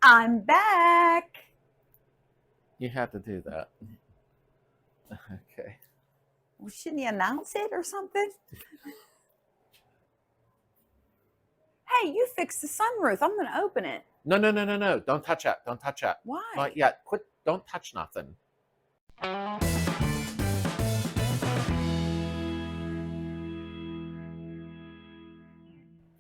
I'm back. You had to do that. Okay. Well, shouldn't you announce it or something? Hey, you fixed the sunroof. I'm going to open it. No. Don't touch that. Don't touch that. Why? Not yet. Quit. Don't touch nothing.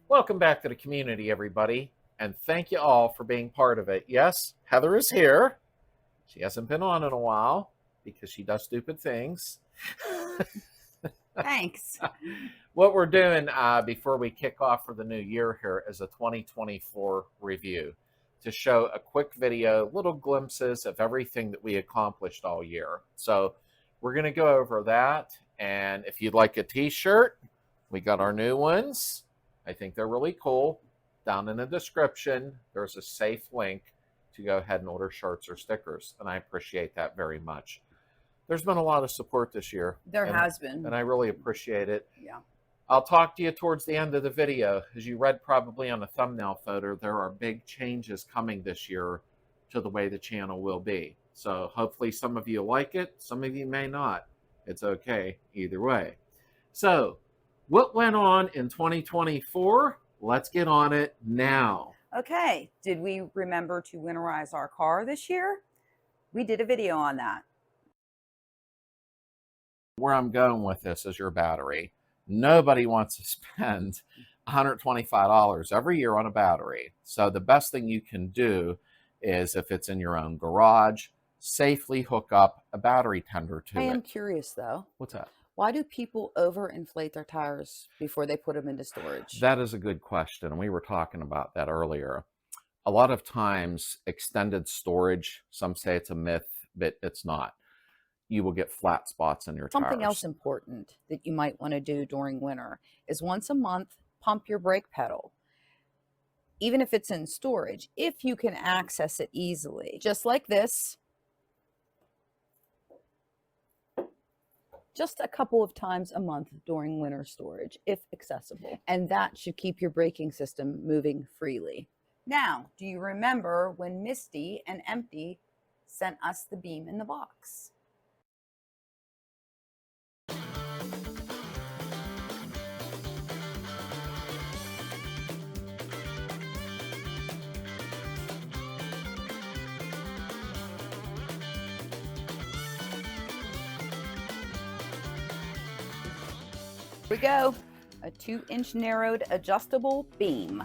Welcome back to the community, everybody. And thank you all for being part of it. Yes, Heather is here. She hasn't been on in a while because she does stupid things. Thanks. What we're doing before we kick off for the new year here is a 2024 review to show a quick video, little glimpses of everything that we accomplished all year. So we're going to go over that. And if you'd like a t-shirt, we got our new ones. I think they're really cool. Down in the description, there's a safe link to go ahead and order shirts or stickers. And I appreciate that very much. There's been a lot of support this year. There has been. And I really appreciate it. Yeah. I'll talk to you towards the end of the video. As you read probably on the thumbnail photo, there are big changes coming this year to the way the channel will be. So hopefully some of you like it. Some of you may not. It's okay either way. So what went on in 2024? Let's get on it now. Okay. Did we remember to winterize our car this year? We did a video on that. Where I'm going with this is your battery. Nobody wants to spend $125 every year on a battery. So the best thing you can do is, if it's in your own garage, safely hook up a battery tender to it. I am curious though. What's that? Why do people overinflate their tires before they put them into storage? That is a good question. We were talking about that earlier. A lot of times, extended storage, some say it's a myth, but it's not. You will get flat spots in your tires. Something else important that you might want to do during winter is once a month, pump your brake pedal. Even if it's in storage, if you can access it easily, just like this. Just a couple of times a month during winter storage, if accessible. And that should keep your braking system moving freely. Now, do you remember when Misty and Empty sent us the beam in the box? Here we go, a 2-inch narrowed adjustable beam.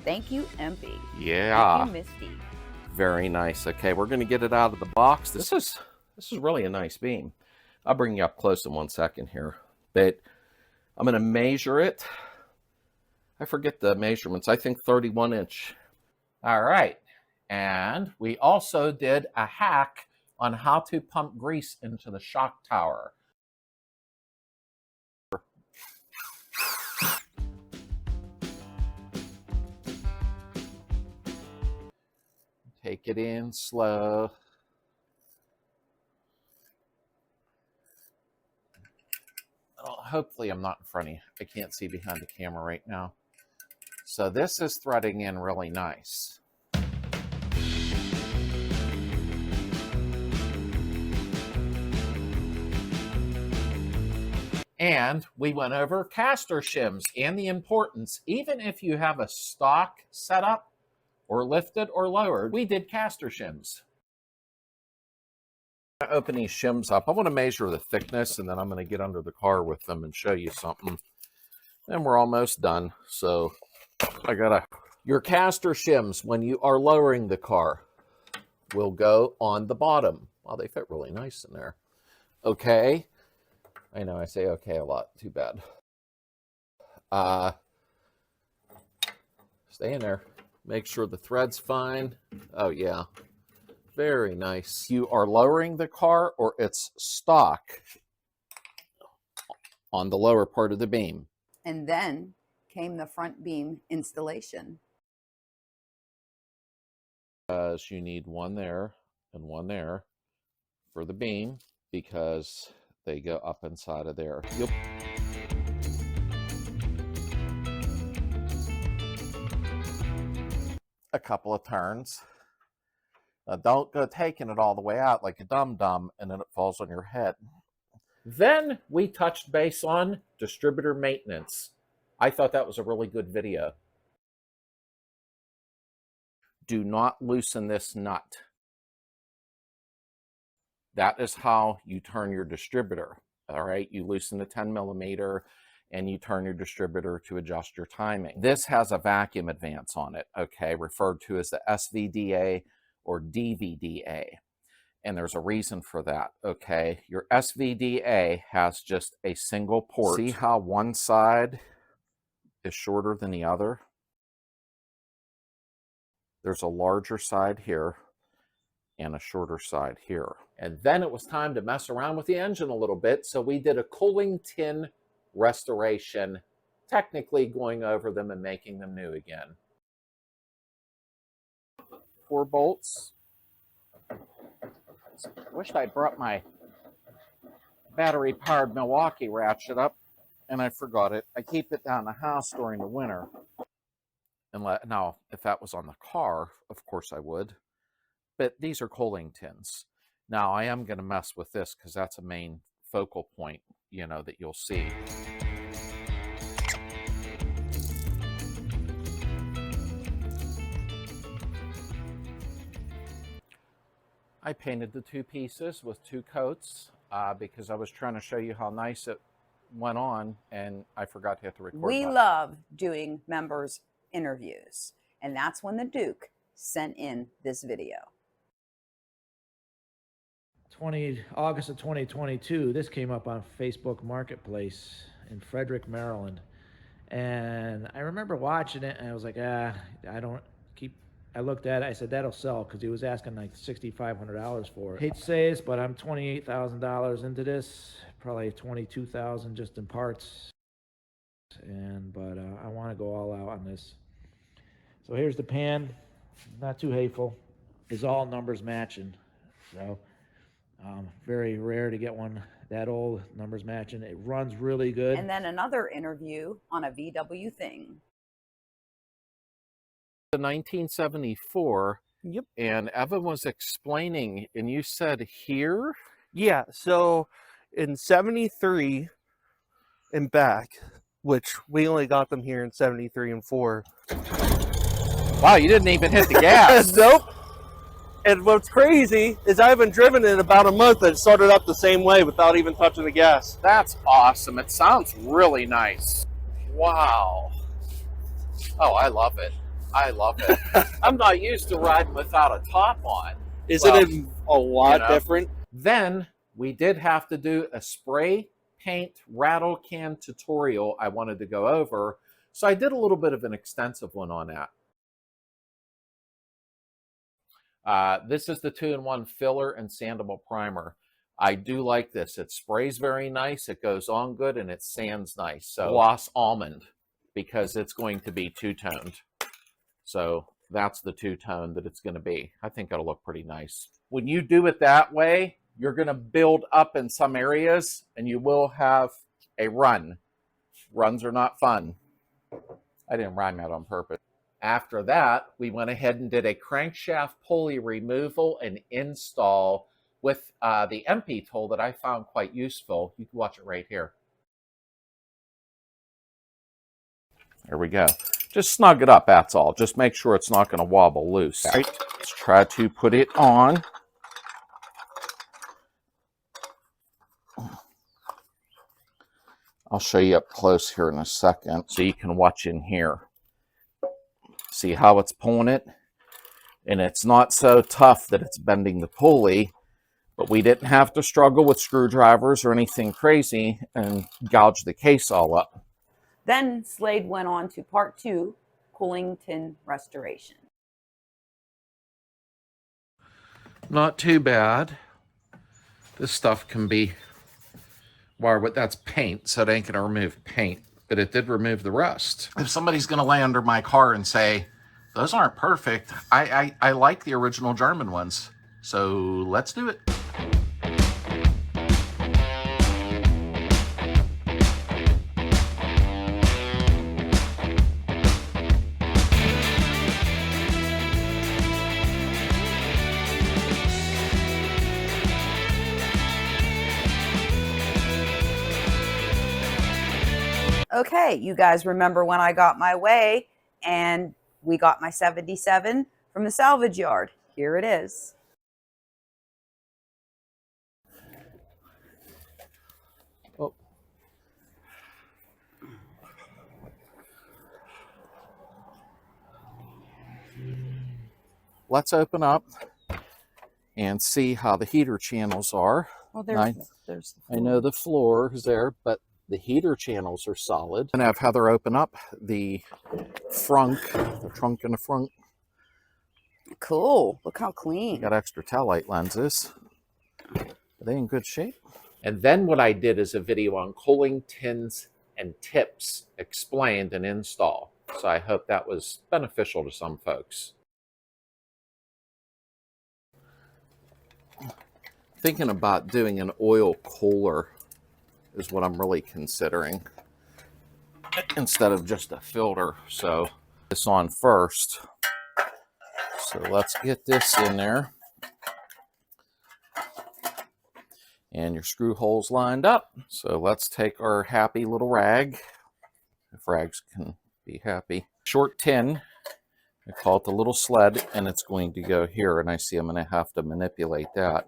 Thank you, Empty. Yeah. Thank you, Misty. Very nice. Okay, we're going to get it out of the box. This is really a nice beam. I'll bring you up close in 1 second here, but I'm going to measure it. I forget the measurements. I think 31 inch. All right. And we also did a hack on how to pump grease into the shock tower. Take it in slow. Oh, hopefully I'm not in front of you. I can't see behind the camera right now. So this is threading in really nice. And we went over caster shims and the importance, even if you have a stock setup or lifted or lowered, we did caster shims. I'm going to open these shims up. I want to measure the thickness, and then I'm going to get under the car with them and show you something. And we're almost done. So your caster shims, when you are lowering the car, will go on the bottom. Wow, they fit really nice in there. Okay. I know I say okay a lot. Too bad. Stay in there. Make sure the thread's fine. Oh, yeah. Very nice. You are lowering the car, or it's stock on the lower part of the beam. And then came the front beam installation. You need one there and one there for the beam, because they go up inside of there. a couple of turns. Now don't go taking it all the way out like a dum-dum and then it falls on your head. Then we touched base on distributor maintenance. I thought that was a really good video. Do not loosen this nut. That is how you turn your distributor. All right, you loosen the 10 millimeter and you turn your distributor to adjust your timing. This has a vacuum advance on it, okay, referred to as the SVDA or DVDA. And there's a reason for that, okay? Your SVDA has just a single port. See how one side is shorter than the other? There's a larger side here and a shorter side here. And then it was time to mess around with the engine a little bit, so we did a cooling tin restoration, technically going over them and making them new again. 4 bolts. I wish I brought my battery-powered Milwaukee ratchet up, and I forgot it. I keep it down the house during the winter. And now, if that was on the car, of course I would. But these are cooling tins. Now, I am going to mess with this because that's a main focal point, you know, that you'll see. I painted the 2 pieces with 2 coats because I was trying to show you how nice it went on, and I forgot to hit the record button. We love doing members' interviews, and that's when the Duke sent in this video. August of 2022, this came up on Facebook Marketplace in Frederick, Maryland. And I remember watching it, and I was like, I looked at it, I said, that'll sell, because he was asking like $6,500 for it. Hate to say this, but I'm $28,000 into this, probably $22,000 just in parts. But I want to go all out on this. So here's the pan, not too hateful. It's all numbers matching. So very rare to get one that old, numbers matching. It runs really good. And then another interview on a VW thing. The 1974. Yep. And Evan was explaining, and you said here? Yeah, so in 73 and back, which we only got them here in 73 and 4. Wow, you didn't even hit the gas. Nope. And what's crazy is I haven't driven it in about a month and it started up the same way without even touching the gas. That's awesome. It sounds really nice. Wow. Oh, I love it. I love it. I'm not used to riding without a top on. Isn't it a lot different? Then we did have to do a spray paint rattle can tutorial I wanted to go over. So I did a little bit of an extensive one on that. This is the 2-in-1 filler and sandable primer. I do like this. It sprays very nice, it goes on good, and it sands nice. So gloss almond, because it's going to be two-toned. So that's the two-tone that it's going to be. I think it'll look pretty nice. When you do it that way, you're going to build up in some areas, and you will have a run. Runs are not fun. I didn't rhyme that on purpose. After that, we went ahead and did a crankshaft pulley removal and install with the MP tool that I found quite useful. You can watch it right here. There we go. Just snug it up, that's all. Just make sure it's not going to wobble loose. All right, let's try to put it on. I'll show you up close here in a second so you can watch in here. See how it's pulling it? And it's not so tough that it's bending the pulley, but we didn't have to struggle with screwdrivers or anything crazy and gouge the case all up. Then Slade went on to part 2, cooling tin restoration. Not too bad. This stuff can be wire, but that's paint, so it ain't gonna remove paint, but it did remove the rust. If somebody's gonna lay under my car and say, those aren't perfect, I like the original German ones, so let's do it. Okay, you guys remember when I got my way and we got my 77 from the salvage yard? Here it is. Oh. Let's open up and see how the heater channels are. Well, there's the I know the floor is there, but the heater channels are solid. And have Heather open up the trunk in the front. Cool. Look how clean. Got extra taillight lenses. Are they in good shape? And then what I did is a video on cooling tins and tips explained and install. So I hope that was beneficial to some folks. Thinking about doing an oil cooler is what I'm really considering instead of just a filter. So this on first. So let's get this in there. And your screw holes lined up. So let's take our happy little rag, if rags can be happy. Short tin, I call it the little sled, and it's going to go here, and I see I'm going to have to manipulate that.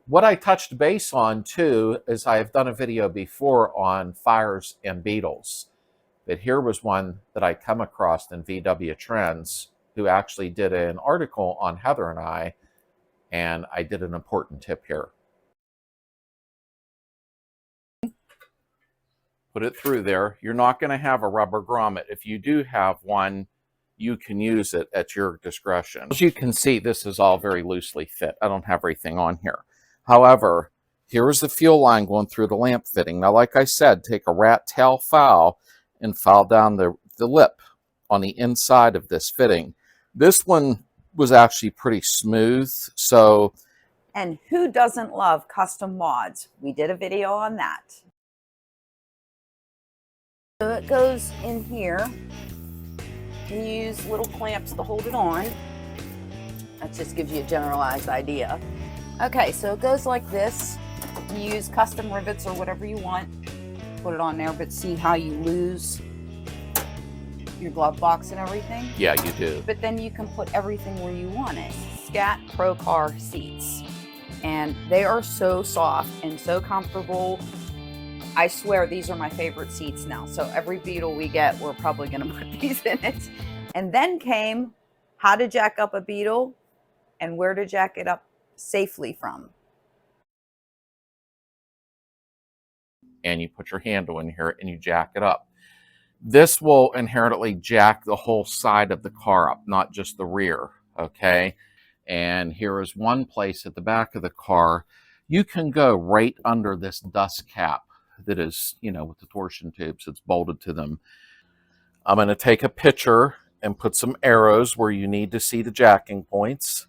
What I touched base on too is I've done a video before on fires and beetles, but here was one that I come across in VW Trends, who actually did an article on Heather and I did an important tip here. Put it through there. You're not going to have a rubber grommet. If you do have one, you can use it at your discretion. As you can see, this is all very loosely fit. I don't have everything on here. However, here is the fuel line going through the lamp fitting. Now, like I said, take a rat tail file and file down the lip on the inside of this fitting. This one was actually pretty smooth, so. And who doesn't love custom mods? We did a video on that. So it goes in here. You use little clamps to hold it on. That just gives you a generalized idea. Okay, so it goes like this. You use custom rivets or whatever you want. Put it on there, but see how you lose your glove box and everything? Yeah, you do. But then you can put everything where you want it. Scat Pro Car seats. And they are so soft and so comfortable. I swear these are my favorite seats now. So every Beetle we get, we're probably going to put these in it. And then came how to jack up a Beetle and where to jack it up safely from. And you put your handle in here and you jack it up. This will inherently jack the whole side of the car up, not just the rear, okay? And here is one place at the back of the car. You can go right under this dust cap that is, you know, with the torsion tubes, it's bolted to them. I'm going to take a picture and put some arrows where you need to see the jacking points.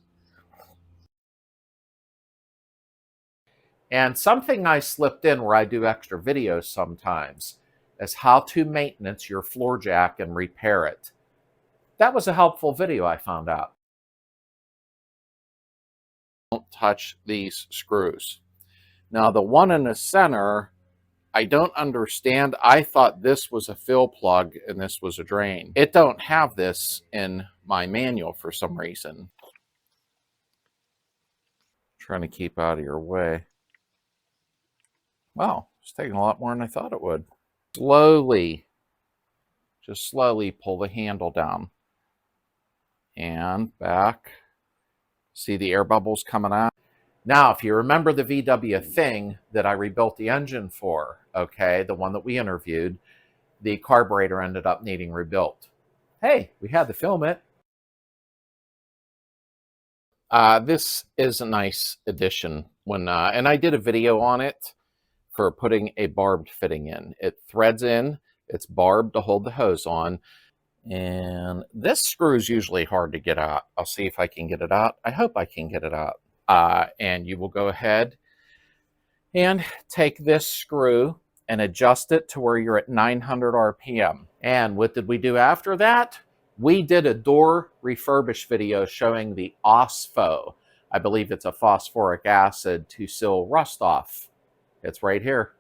And something I slipped in where I do extra videos sometimes is how to maintenance your floor jack and repair it. That was a helpful video I found out. Don't touch these screws. Now the one in the center, I don't understand. I thought this was a fill plug and this was a drain. It don't have this in my manual for some reason. Trying to keep out of your way. Wow, it's taking a lot more than I thought it would. Slowly, just slowly pull the handle down. And back. See the air bubbles coming out? Now, if you remember the VW thing that I rebuilt the engine for, okay, the one that we interviewed, the carburetor ended up needing rebuilt. Hey, we had to film it. This is a nice addition. And I did a video on it for putting a barbed fitting in. It threads in, it's barbed to hold the hose on. And this screw is usually hard to get out. I'll see if I can get it out. I hope I can get it out. And you will go ahead and take this screw and adjust it to where you're at 900 RPM. And what did we do after that? We did a door refurbish video showing the OSPHO. I believe it's a phosphoric acid to seal rust off. It's right here.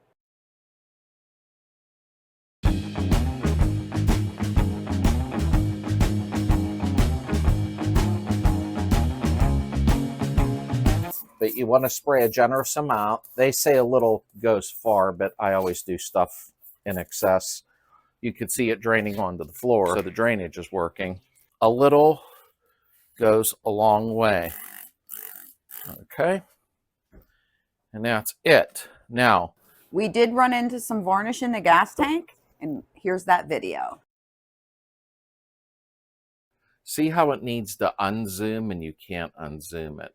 but you want to spray a generous amount. They say a little goes far, but I always do stuff in excess. You can see it draining onto the floor, so the drainage is working. A little goes a long way. Okay, and that's it. Now, We did run into some varnish in the gas tank, and here's that video. see how it needs to unzoom and you can't unzoom it,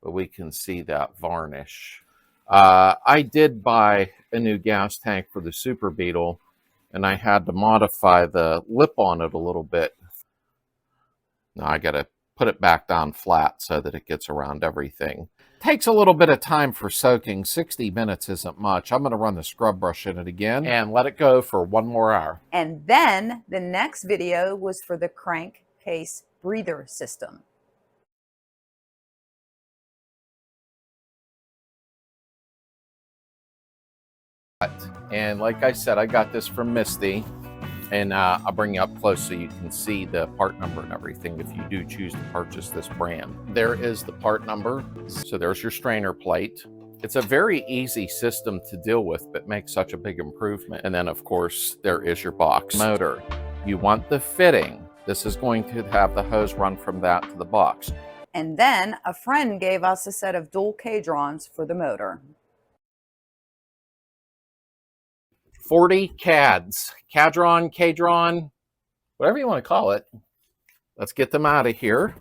but we can see that varnish. I did buy a new gas tank for the Super Beetle, and I had to modify the lip on it a little bit. Now I got to put it back down flat so that it gets around everything. Takes a little bit of time for soaking. 60 minutes isn't much. I'm going to run the scrub brush in it again and let it go for 1 more hour. And then the next video was for the crankcase breather system. And like I said, I got this from Misty, and I'll bring you up close so you can see the part number and everything if you do choose to purchase this brand. There is the part number. So there's your strainer plate. It's a very easy system to deal with, but makes such a big improvement. And then of course, there is your box motor. You want the fitting. This is going to have the hose run from that to the box. And then a friend gave us a set of dual K-drons for the motor. 40 CADs, Cadron, K-dron, whatever you want to call it. Let's get them out of here.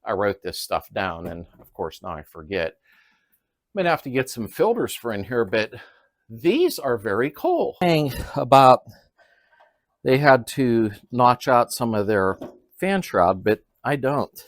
I wrote this stuff down, and of course now I forget. I'm gonna have to get some filters for in here, but these are very cool. About they had to notch out some of their fan shroud, but I don't.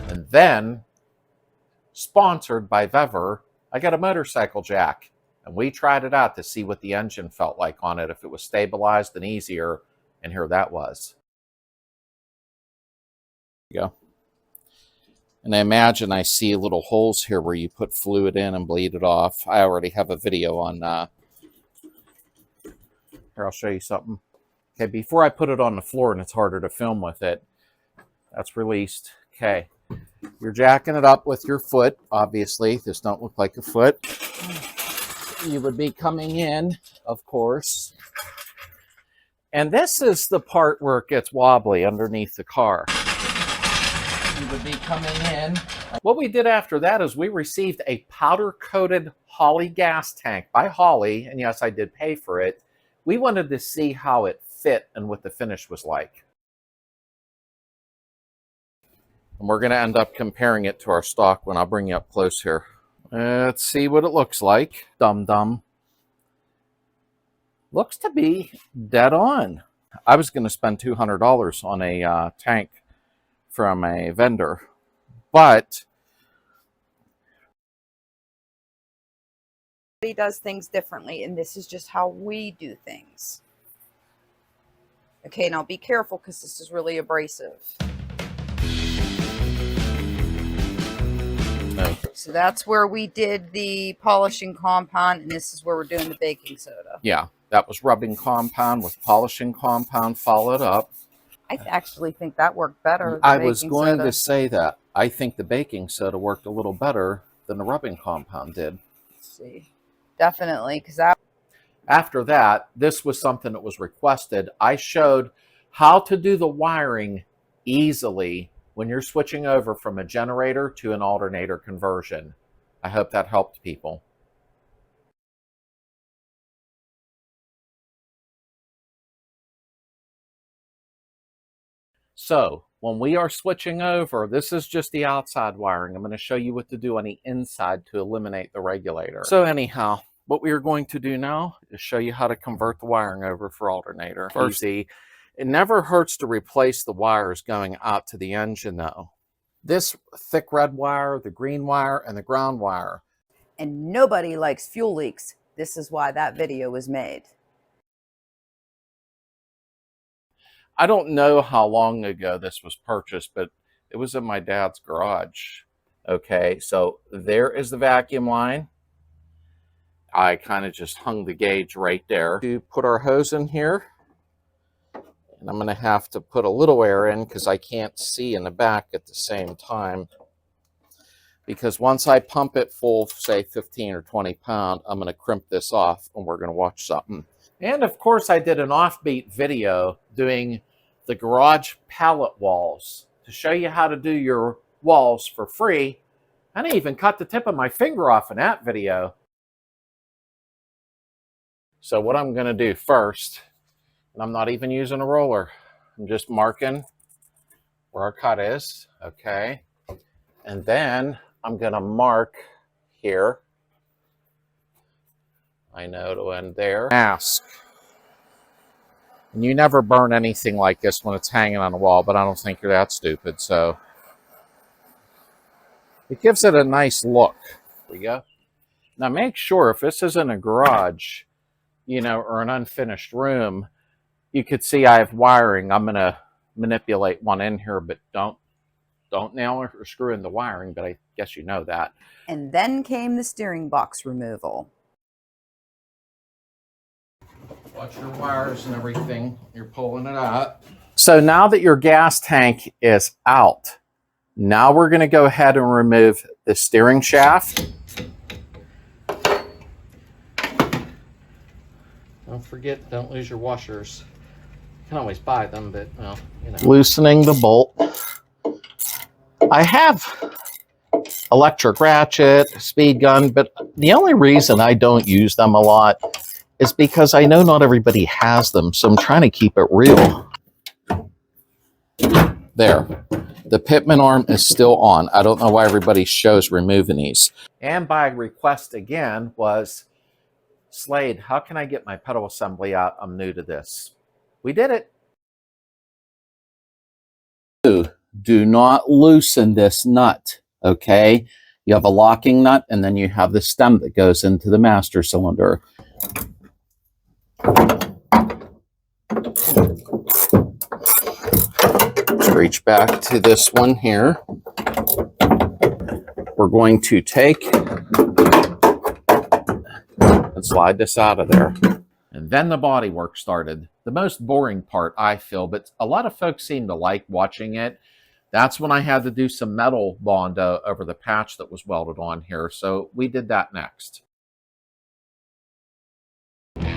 And then, sponsored by Vever, I got a motorcycle jack. And we tried it out to see what the engine felt like on it, if it was stabilized and easier. And here that was. There you go. And I imagine I see little holes here where you put fluid in and bleed it off. I already have a video on here, I'll show you something. Okay, before I put it on the floor and it's harder to film with it, that's released. Okay, you're jacking it up with your foot. Obviously, this don't look like a foot. You would be coming in, of course. And this is the part where it gets wobbly underneath the car. You would be coming in. What we did after that is we received a powder-coated Holley gas tank by Holley, and yes, I did pay for it. We wanted to see how it fit and what the finish was like. And we're going to end up comparing it to our stock one. I'll bring you up close here. Let's see what it looks like. Dum-dum. Looks to be dead on. I was going to spend $200 on a tank from a vendor, but He does things differently, and this is just how we do things. Okay, now be careful because this is really abrasive. no. So that's where we did the polishing compound, and this is where we're doing the baking soda. Yeah, that was rubbing compound with polishing compound followed up. I actually think that worked better. I was going to say that. I think the baking soda worked a little better than the rubbing compound did. Let's see. Definitely, because that. After that, this was something that was requested. I showed how to do the wiring easily when you're switching over from a generator to an alternator conversion. I hope that helped people. So When we are switching over, this is just the outside wiring. I'm going to show you what to do on the inside to eliminate the regulator. So anyhow, what we are going to do now is show you how to convert the wiring over for alternator. Easy. It never hurts to replace the wires going out to the engine though. This thick red wire, the green wire, and the ground wire. And nobody likes fuel leaks. This is why that video was made. I don't know how long ago this was purchased, but it was in my dad's garage. Okay, so there is the vacuum line. I kind of just hung the gauge right there. To put our hose in here, and I'm going to have to put a little air in because I can't see in the back at the same time. Because once I pump it full, say 15 or 20 pound, I'm going to crimp this off and we're going to watch something. And of course I did an offbeat video doing the garage pallet walls to show you how to do your walls for free. And I even cut the tip of my finger off in that video. So what I'm going to do first, and I'm not even using a roller, I'm just marking where our cut is, okay? And then I'm going to mark here. I know to end there. Mask. And you never burn anything like this when it's hanging on the wall, but I don't think you're that stupid, so. It gives it a nice look. There we go. Now make sure if this is in a garage, you know, or an unfinished room, you could see I have wiring. I'm going to manipulate one in here, but don't nail or screw in the wiring, but I guess you know that. And then came the steering box removal. Watch your wires and everything. You're pulling it out. So now that your gas tank is out, now we're going to go ahead and remove the steering shaft. Don't forget, don't lose your washers. You can always buy them, but well, you know. Loosening the bolt. I have electric ratchet, speed gun, but the only reason I don't use them a lot is because I know not everybody has them, so I'm trying to keep it real. There. The pitman arm is still on. I don't know why everybody shows removing these. And by request again was, Slade, how can I get my pedal assembly out? I'm new to this. We did it. Do not loosen this nut, okay? You have a locking nut, and then you have the stem that goes into the master cylinder. Reach back to this one here. We're going to take and slide this out of there. And then the body work started. The most boring part, I feel, but a lot of folks seem to like watching it. That's when I had to do some metal Bondo over the patch that was welded on here. So we did that next. I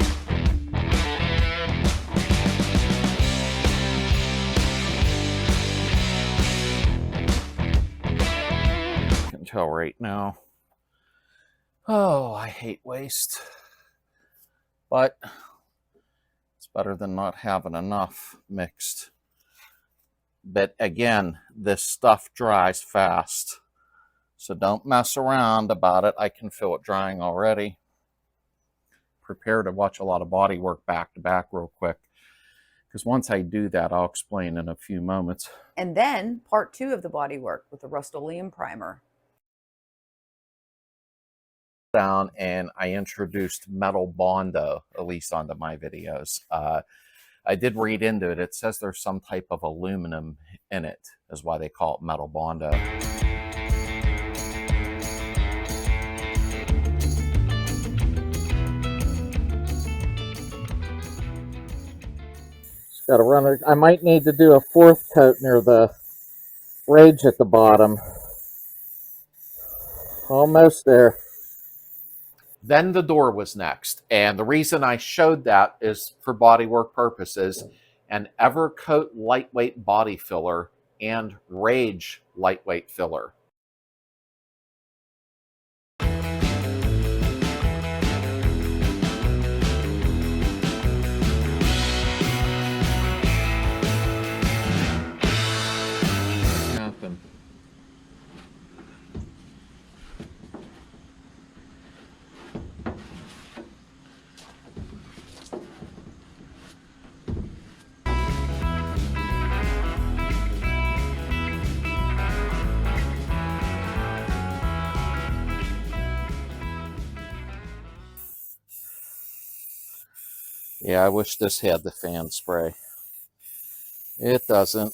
can tell right now. Oh, I hate waste. But it's better than not having enough mixed. But again, this stuff dries fast. So don't mess around about it. I can feel it drying already. Prepare to watch a lot of body work back to back real quick. Because once I do that, I'll explain in a few moments. And then part 2 of the body work with the Rust-Oleum primer. Down and I introduced metal Bondo, at least onto my videos. I did read into it. It says there's some type of aluminum in it, is why they call it metal Bondo. Got to run it. I might need to do a 4th coat near the rage at the bottom. Almost there. Then the door was next, and the reason I showed that is for bodywork purposes. An Evercoat lightweight body filler and Rage lightweight filler. Yeah, I wish this had the fan spray. It doesn't.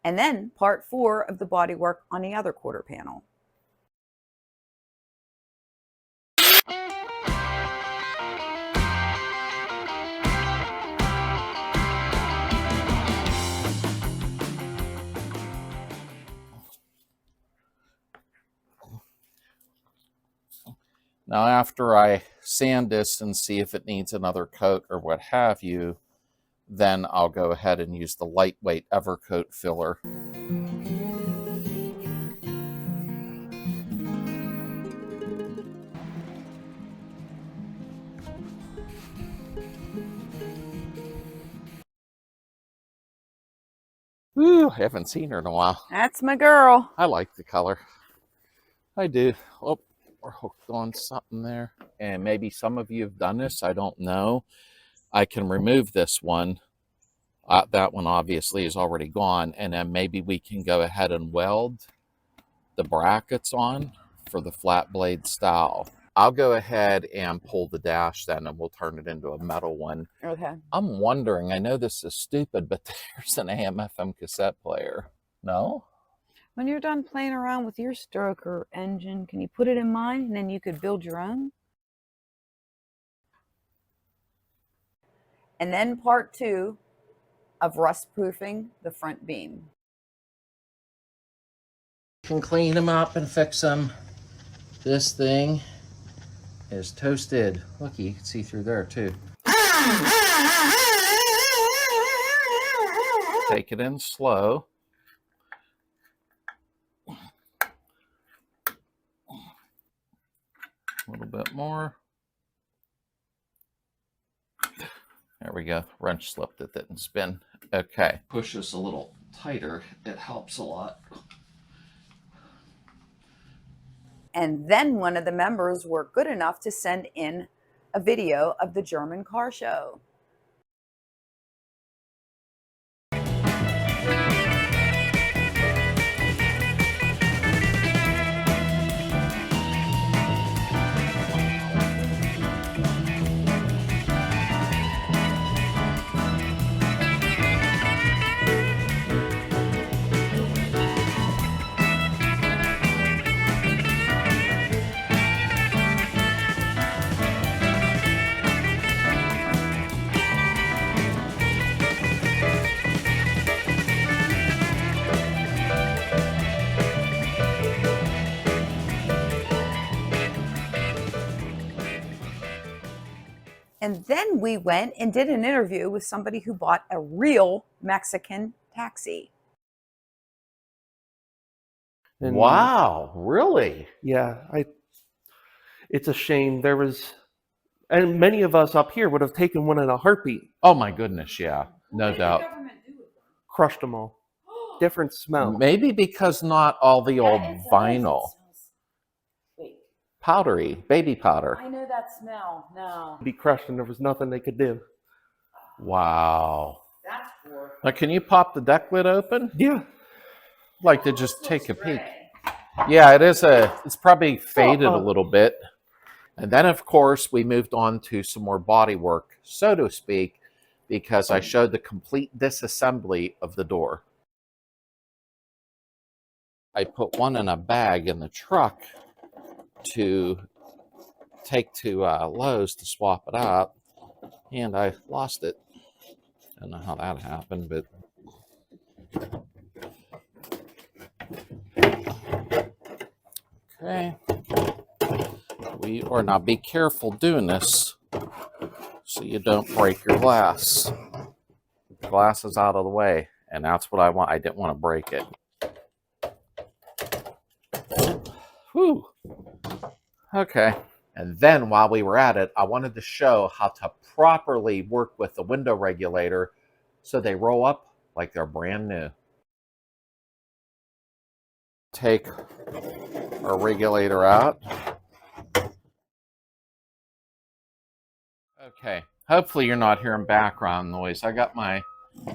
And then part 4 of the bodywork on the other quarter panel. Now, after I sand this and see if it needs another coat or what have you, then I'll go ahead and use the lightweight Evercoat filler. Woo, I haven't seen her in a while. That's my girl. I like the color. I do. Oh, we're hooked on something there. And maybe some of you have done this. I don't know. I can remove this one. That one obviously is already gone. And then maybe we can go ahead and weld the brackets on for the flat blade style. I'll go ahead and pull the dash then, and we'll turn it into a metal one. Okay. I'm wondering, I know this is stupid, but there's an AM/FM cassette player. No? When you're done playing around with your stroker engine, can you put it in mine and then you could build your own? And then part 2 of rust proofing the front beam. You can clean them up and fix them. This thing is toasted. Look, you can see through there too. Take it in slow. A little bit more. There we go. Wrench slipped, it didn't spin. Okay. Push this a little tighter. It helps a lot. And then one of the members were good enough to send in a video of the German car show. And then we went and did an interview with somebody who bought a real Mexican taxi. And Wow, really? yeah, it's a shame. There was, and many of us up here would have taken one in a heartbeat. Oh my goodness, yeah. No doubt. Crushed them all. Different smell. Maybe because not all the old vinyl. Wait, Powdery, baby powder. I know that smell. No. Be crushed, and there was nothing they could do. Wow. That's poor. Now, can you pop the deck lid open? Yeah. I'd like to just take a peek. Yeah, it's probably faded a little bit. And then, of course, we moved on to some more body work, so to speak, because I showed the complete disassembly of the door. I put one in a bag in the truck to take to Lowe's to swap it out, and I lost it. I don't know how that happened, but okay. We are now, be careful doing this so you don't break your glass. The glass is out of the way, and that's what I want. I didn't want to break it. Whew. Okay. And then while we were at it, I wanted to show how to properly work with the window regulator so they roll up like they're brand new. Take our regulator out. Okay. Hopefully you're not hearing background noise. I got my,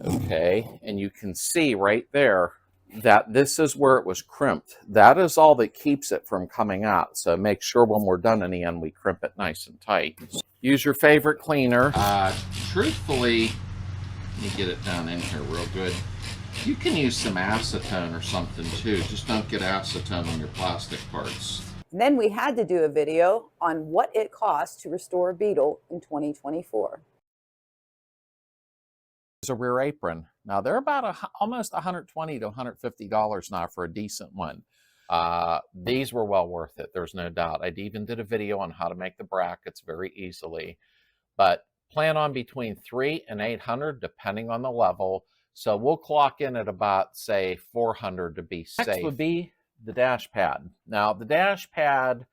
okay, and you can see right there that this is where it was crimped. That is all that keeps it from coming out. So make sure when we're done in the end, we crimp it nice and tight. Use your favorite cleaner. Truthfully, let me get it down in here real good. You can use some acetone or something too. Just don't get acetone on your plastic parts. And then we had to do a video on what it costs to restore a Beetle in 2024. Is a rear apron. Now they're about almost $120 to $150 now for a decent one. These were well worth it. There's no doubt. I even did a video on how to make the brackets very easily, but plan on between $300 and $800 depending on the level. So we'll clock in at about say $400 to be safe. Next would be the dash pad. Now the dash pad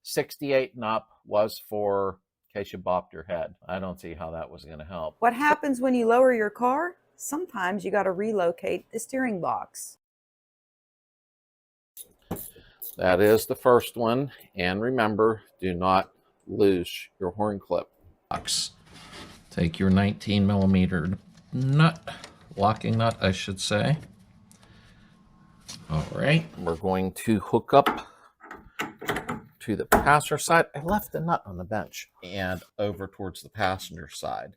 68 and up was for in case you bopped your head. I don't see how that was going to help. What happens when you lower your car? Sometimes you got to relocate the steering box. That is the first one. And remember, do not lose your horn clip box. Take your 19 millimeter nut, locking nut, I should say. All right, we're going to hook up to the passenger side. I left the nut on the bench and over towards the passenger side.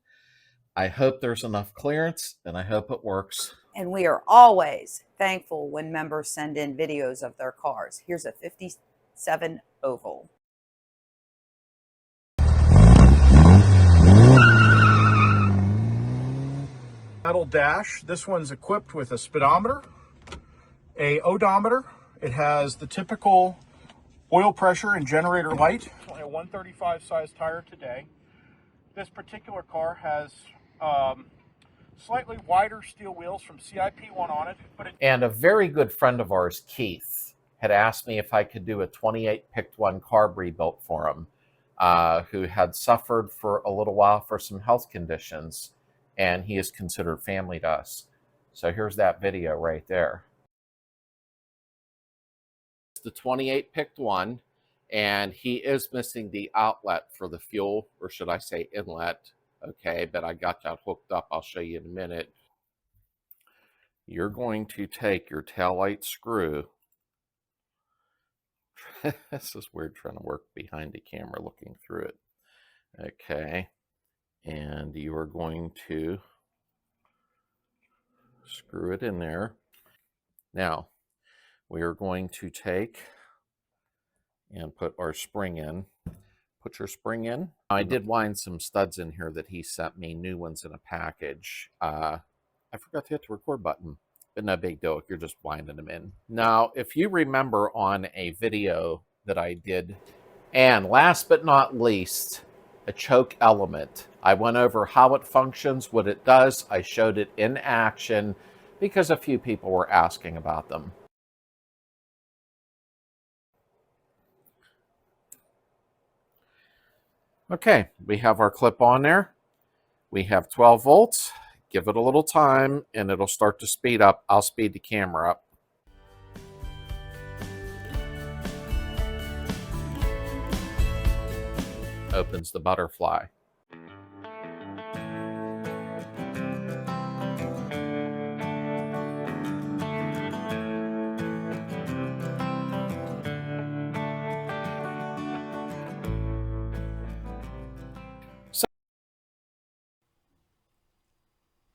I hope there's enough clearance and I hope it works. And we are always thankful when members send in videos of their cars. Here's a 57 oval. Metal dash. This one's equipped with a speedometer, a odometer. It has the typical oil pressure and generator light. It's only a 135 size tire today. This particular car has slightly wider steel wheels from CIP1 on it. And a very good friend of ours, Keith, had asked me if I could do a 28 picked one carb rebuilt for him, who had suffered for a little while for some health conditions, and he is considered family to us. So here's that video right there. The 28 picked one, and he is missing the outlet for the fuel, or should I say inlet. Okay, but I got that hooked up. I'll show you in a minute. You're going to take your taillight screw. This is weird trying to work behind the camera looking through it. Okay, and you are going to screw it in there. Now, we are going to take and put our spring in. Put your spring in. I did wind some studs in here that he sent me, new ones in a package. I forgot to hit the record button, but no big deal. You're just winding them in. Now, if you remember on a video that I did, and last but not least, a choke element. I went over how it functions, what it does. I showed it in action because a few people were asking about them. Okay, we have our clip on there. We have 12 volts. Give it a little time and it'll start to speed up. I'll speed the camera up. Opens the butterfly.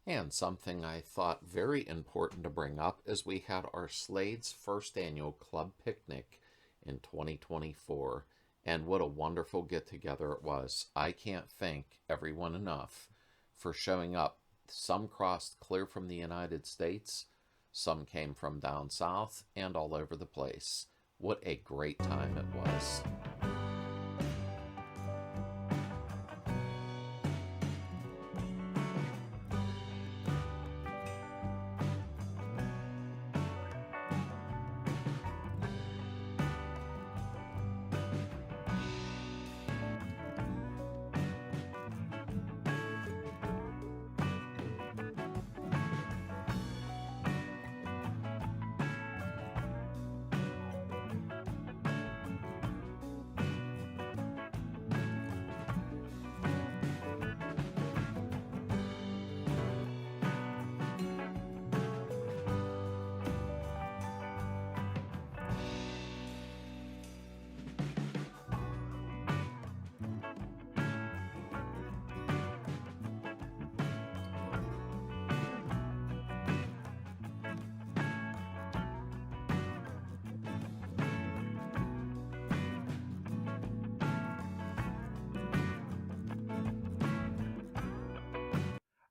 And something I thought very important to bring up is we had our Slades first annual club picnic in 2024. And what a wonderful get-together it was. I can't thank everyone enough for showing up. Some crossed clear from the United States, some came from down south, and all over the place. What a great time it was.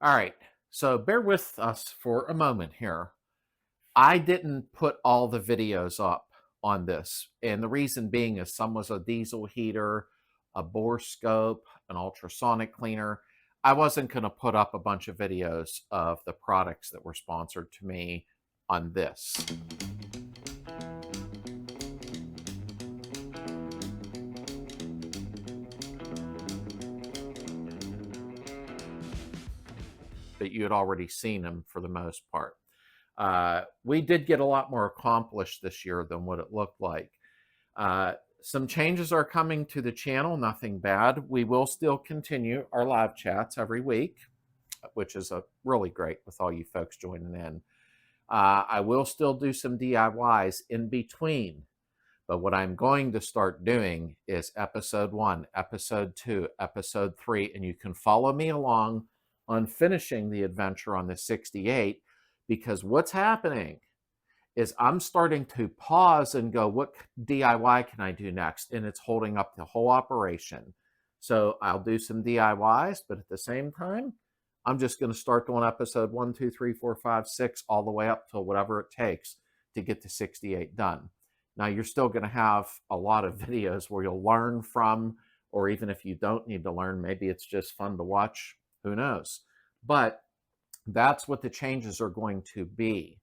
All right, so bear with us for a moment here. I didn't put all the videos up on this, and the reason being is some was a diesel heater, a bore scope, an ultrasonic cleaner. I wasn't going to put up a bunch of videos of the products that were sponsored to me on this. But you had already seen them for the most part. We did get a lot more accomplished this year than what it looked like. Some changes are coming to the channel, nothing bad. We will still continue our live chats every week, which is really great with all you folks joining in. I will still do some DIYs in between, but what I'm going to start doing is episode 1, episode 2, episode 3, and you can follow me along on finishing the adventure on the 68, because what's happening is I'm starting to pause and go, what DIY can I do next? And it's holding up the whole operation. So I'll do some DIYs, but at the same time, I'm just going to start doing episode 1, 2, 3, 4, 5, 6, all the way up to whatever it takes to get to 68 done. Now, you're still going to have a lot of videos where you'll learn from, or even if you don't need to learn, maybe it's just fun to watch, who knows? But that's what the changes are going to be.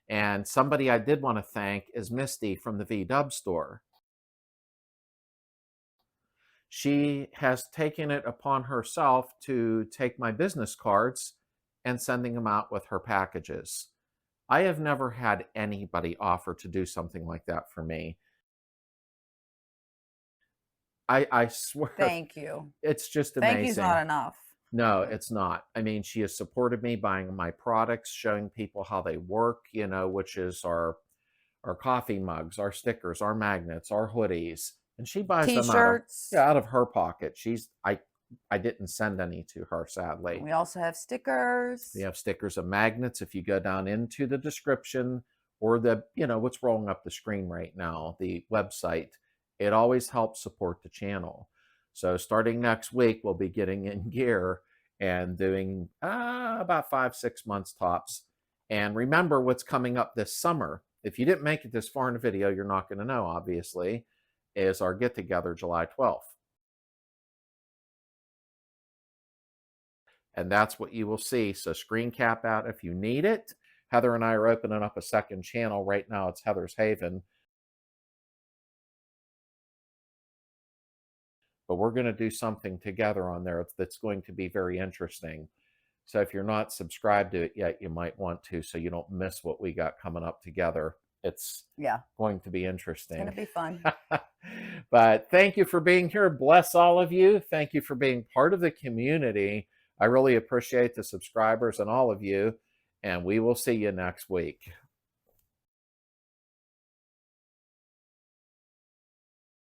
And somebody I did want to thank is Misty from the VW store. She has taken it upon herself to take my business cards and sending them out with her packages. I have never had anybody offer to do something like that for me. I swear. Thank you. It's just amazing. Thank you's not enough. No, it's not. I mean, she has supported me buying my products, showing people how they work, you know, which is our coffee mugs, our stickers, our magnets, our hoodies. And she buys them T-shirts. out of her pocket. I didn't send any to her, sadly. We also have stickers. We have stickers and magnets. If you go down into the description or what's rolling up the screen right now, the website, it always helps support the channel. So starting next week, we'll be getting in gear and doing about 5-6 months tops. And remember what's coming up this summer. If you didn't make it this far in the video, you're not going to know, obviously, is our get-together July 12th. And that's what you will see. So screen cap out if you need it. Heather and I are opening up a second channel. Right now it's Heather's Haven. But we're going to do something together on there that's going to be very interesting. So if you're not subscribed to it yet, you might want to, so you don't miss what we got coming up together. It's going to be interesting. It's going to be fun. But thank you for being here. Bless all of you. Thank you for being part of the community. I really appreciate the subscribers and all of you. And we will see you next week.